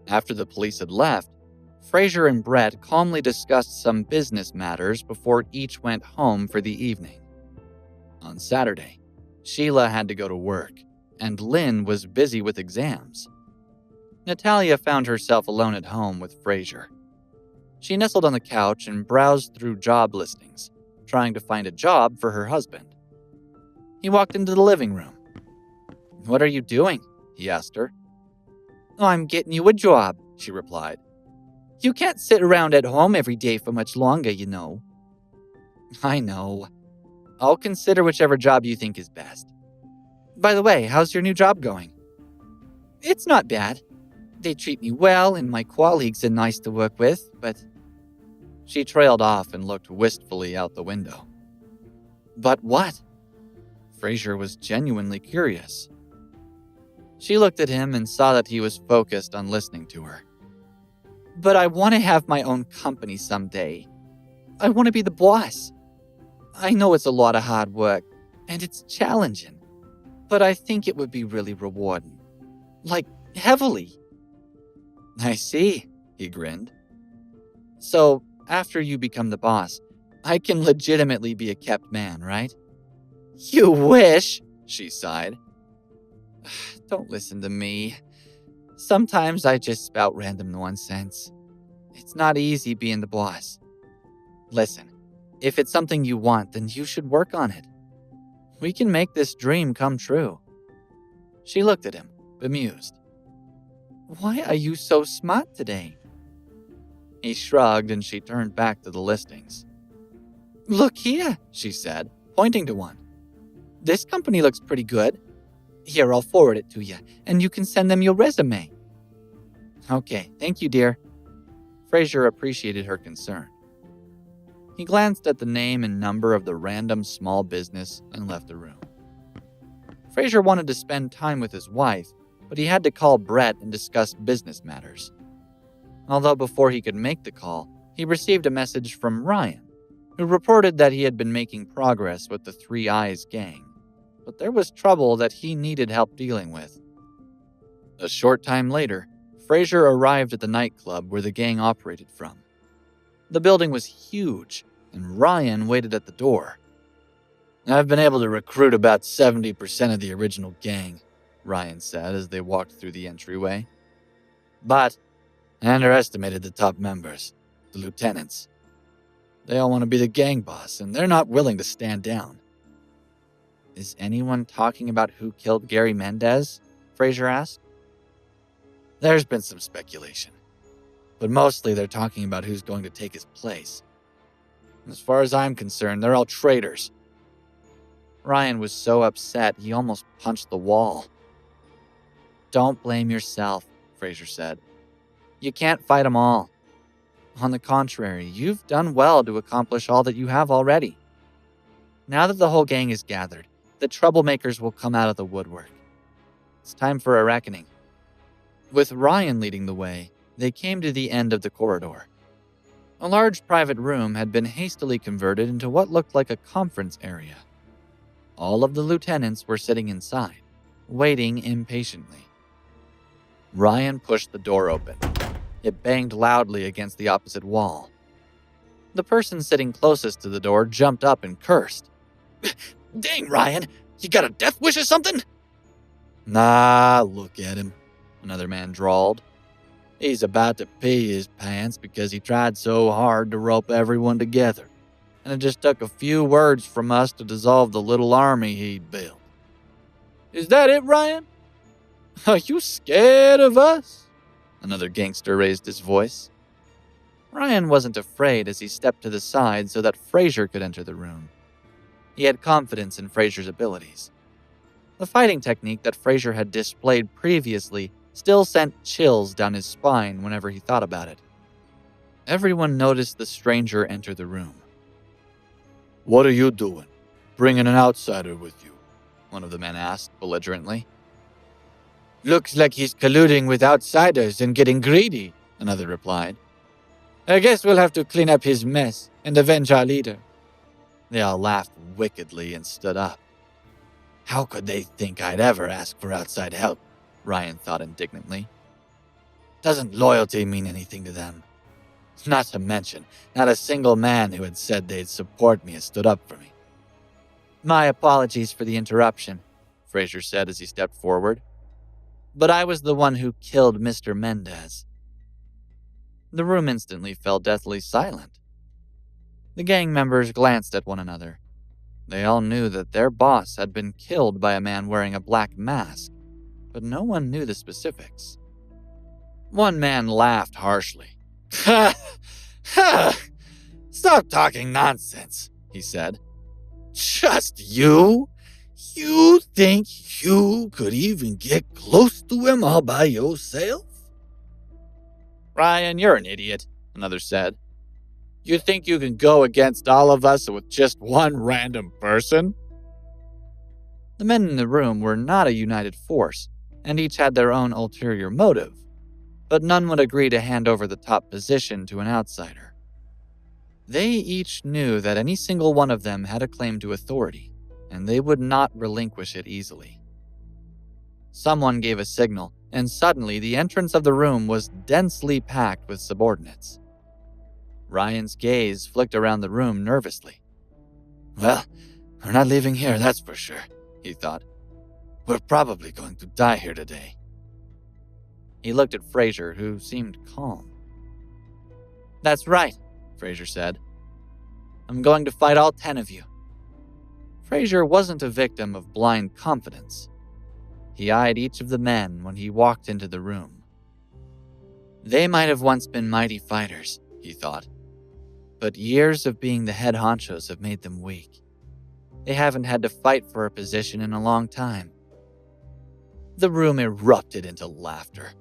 After the police had left, Frazer and Brett calmly discussed some business matters before each went home for the evening. On Saturday, Sheila had to go to work, and Lynn was busy with exams. Natalia found herself alone at home with Frazer. She nestled on the couch and browsed through job listings, trying to find a job for her husband. He walked into the living room. "What are you doing?" he asked her. "Oh, I'm getting you a job," she replied. "You can't sit around at home every day for much longer, you know." "I know. I'll consider whichever job you think is best. By the way, how's your new job going?" "It's not bad. They treat me well, and my colleagues are nice to work with, but..." She trailed off and looked wistfully out the window. "But what?" Frazer was genuinely curious. She looked at him and saw that he was focused on listening to her. "But I want to have my own company someday. I want to be the boss. I know it's a lot of hard work, and it's challenging, but I think it would be really rewarding. Like, heavily." "I see," he grinned. "So, after you become the boss, I can legitimately be a kept man, right?" "You wish," she sighed. "Don't listen to me. Sometimes I just spout random nonsense. It's not easy being the boss. Listen, if it's something you want, then you should work on it. We can make this dream come true." She looked at him, bemused. "Why are you so smart today?" He shrugged and she turned back to the listings. "Look here," she said, pointing to one. "This company looks pretty good. Here, I'll forward it to you, and you can send them your resume." "Okay, thank you, dear." Frazer appreciated her concern. He glanced at the name and number of the random small business and left the room. Frazer wanted to spend time with his wife, but he had to call Brett and discuss business matters. Although before he could make the call, he received a message from Ryan, who reported that he had been making progress with the Three Eyes gang, but there was trouble that he needed help dealing with. A short time later, Frazer arrived at the nightclub where the gang operated from. The building was huge, and Ryan waited at the door. "I've been able to recruit about 70% of the original gang," Ryan said as they walked through the entryway. "But I underestimated the top members, the lieutenants. They all want to be the gang boss, and they're not willing to stand down." "Is anyone talking about who killed Gary Mendez?" Frazer asked. "There's been some speculation, but mostly they're talking about who's going to take his place. As far as I'm concerned, they're all traitors." Ryan was so upset he almost punched the wall. "Don't blame yourself," Frazer said. "You can't fight them all. On the contrary, you've done well to accomplish all that you have already. Now that the whole gang is gathered, the troublemakers will come out of the woodwork. It's time for a reckoning." With Ryan leading the way, they came to the end of the corridor. A large private room had been hastily converted into what looked like a conference area. All of the lieutenants were sitting inside, waiting impatiently. Ryan pushed the door open. It banged loudly against the opposite wall. The person sitting closest to the door jumped up and cursed. "Dang, Ryan, you got a death wish or something?" "Nah, look at him," another man drawled. "He's about to pee his pants because he tried so hard to rope everyone together, and it just took a few words from us to dissolve the little army he'd built." "Is that it, Ryan? Are you scared of us?" Another gangster raised his voice. Ryan wasn't afraid as he stepped to the side so that Frazer could enter the room. He had confidence in Frazer's abilities. The fighting technique that Frazer had displayed previously still sent chills down his spine whenever he thought about it. Everyone noticed the stranger enter the room. "What are you doing, bringing an outsider with you?" one of the men asked belligerently. "Looks like he's colluding with outsiders and getting greedy," another replied. "I guess we'll have to clean up his mess and avenge our leader." They all laughed wickedly and stood up. "How could they think I'd ever ask for outside help?" Ryan thought indignantly. Doesn't loyalty mean anything to them? Not to mention, not a single man who had said they'd support me has stood up for me. My apologies for the interruption, Frazer said as he stepped forward. But I was the one who killed Mr. Mendez. The room instantly fell deathly silent. The gang members glanced at one another. They all knew that their boss had been killed by a man wearing a black mask, but no one knew the specifics. One man laughed harshly. Ha! Ha! Stop talking nonsense, he said. Just you? You think you could even get close to him all by yourself? Ryan, you're an idiot, another said. You think you can go against all of us with just one random person? The men in the room were not a united force, and each had their own ulterior motive, but none would agree to hand over the top position to an outsider. They each knew that any single one of them had a claim to authority, and they would not relinquish it easily. Someone gave a signal, and suddenly the entrance of the room was densely packed with subordinates. Ryan's gaze flicked around the room nervously. Well, we're not leaving here, that's for sure, he thought. We're probably going to die here today. He looked at Frazer, who seemed calm. That's right, Frazer said. I'm going to fight all 10 of you. Frazer wasn't a victim of blind confidence. He eyed each of the men when he walked into the room. They might have once been mighty fighters, he thought, but years of being the head honchos have made them weak. They haven't had to fight for a position in a long time. The room erupted into laughter.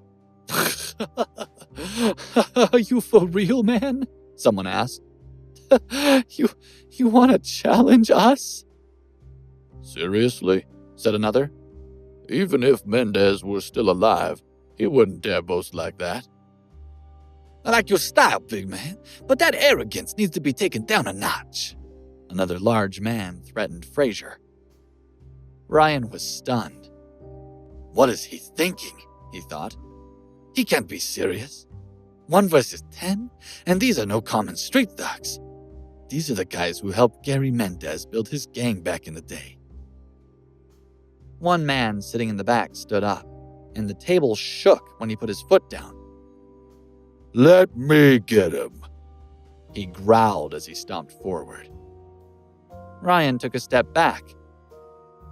Are you for real, man? Someone asked. You want to challenge us? Seriously, said another. Even if Mendez were still alive, he wouldn't dare boast like that. I like your style, big man, but that arrogance needs to be taken down a notch. Another large man threatened Frazer. Ryan was stunned. What is he thinking? He thought. He can't be serious. 1 versus 10, and these are no common street thugs. These are the guys who helped Gary Mendez build his gang back in the day. One man sitting in the back stood up, and the table shook when he put his foot down. Let me get him, he growled as he stomped forward. Ryan took a step back.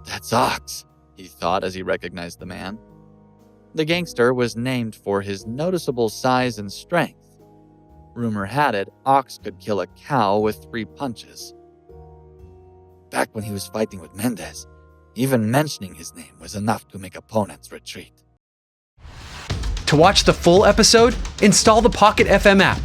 That's Ox, he thought as he recognized the man. The gangster was named for his noticeable size and strength. Rumor had it, Ox could kill a cow with 3 punches. Back when he was fighting with Mendez, even mentioning his name was enough to make opponents retreat. To watch the full episode, install the Pocket FM app